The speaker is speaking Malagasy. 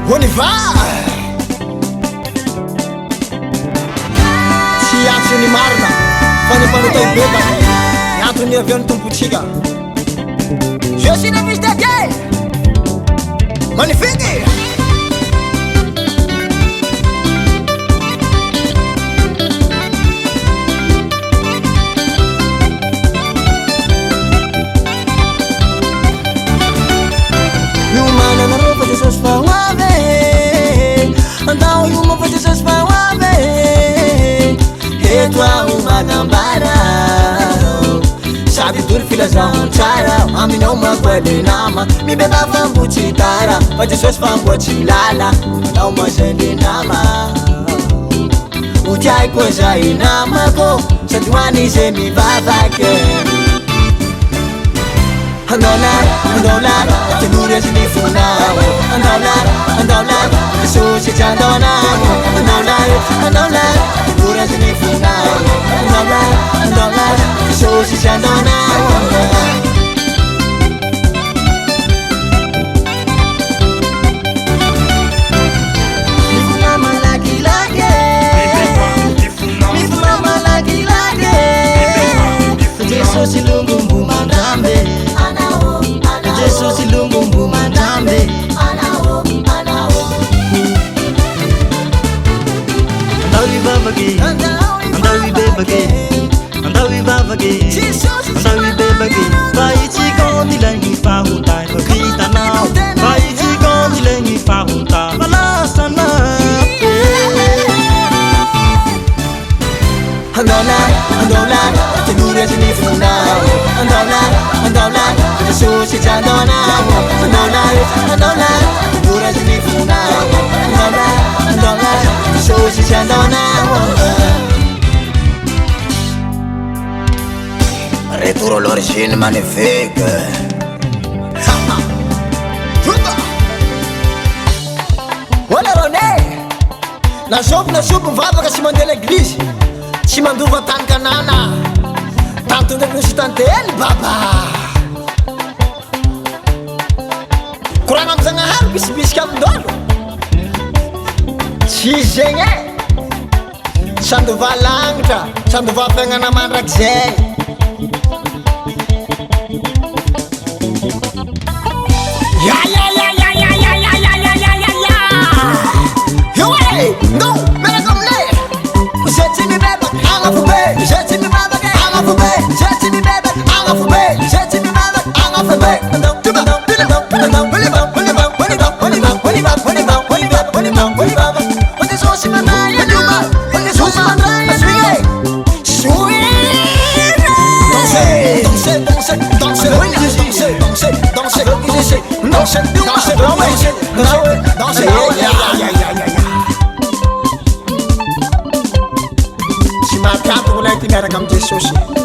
On y va. Tsy antony marina fa ny mpanotay beba ny antony avy amin'ny tompotsika. Je suis le fils de Dieu. Magnifique. Jesus fawave, andao yuma fa Jesus fawave. Etwa umanambara, sabi dur filazão chara, aminau makwele nama, mi beba fambuchi tara, fa Jesus fambuchi lala, andao mazende nama. Ujai koza inama ko, satuani semi babake. Andolar, tenure sini funao. Andolar, sushi chandonao. Andolar, tenure sini funao. Andolar, sushi chandonao. Jesus ilungumbu mandambe. Jesus ilungumbu mandambe. Andawi babage, andawi bebage, andawi babage, andawi bebage. Vai chi kondi lengi fahuta, pavita nao. Vai chi kondi lengi fahuta, malasana. Andolar, tenure sini funao. Andolar, sushi chandonao. Andolar, tenure sini funao. Andolar, sushi chandonao. Retour à l'origine magnifique. Olha Roné, na sopa mivavaka sy mandeha l'église, tsy mandova tany kanana, tanto ndraiky nisy tantely baba. Koragna amy Zagnahary bisibisiky amindolo, tsy zegny e, sandova lagnitra, sandova fiaignana mandrakizay. No, men kom ner. Zet in mi bebek, hanga voorbij. Zet in mi bebek, hanga voorbij. Zet in mi bebek, hanga voorbij. Zet in mi bebek, hanga voorbij. Wat is ons in mijn naam? Wat is ons in mijn naam? Marcado moleque, era como de sushi.